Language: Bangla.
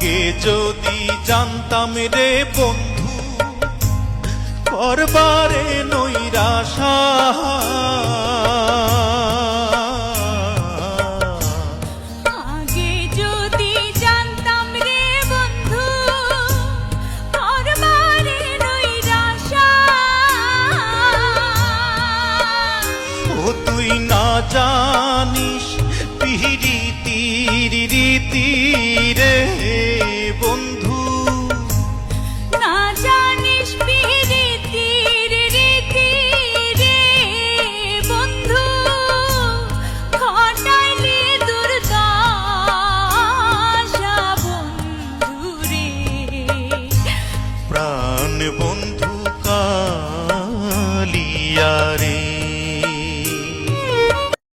আগে যদি জানতাম রে বন্ধু করবারে নৈরাশা, আগে যদি জানতাম রে বন্ধু করবারে নৈরাশা, ও তুই না জানিস পিরিতির রীতি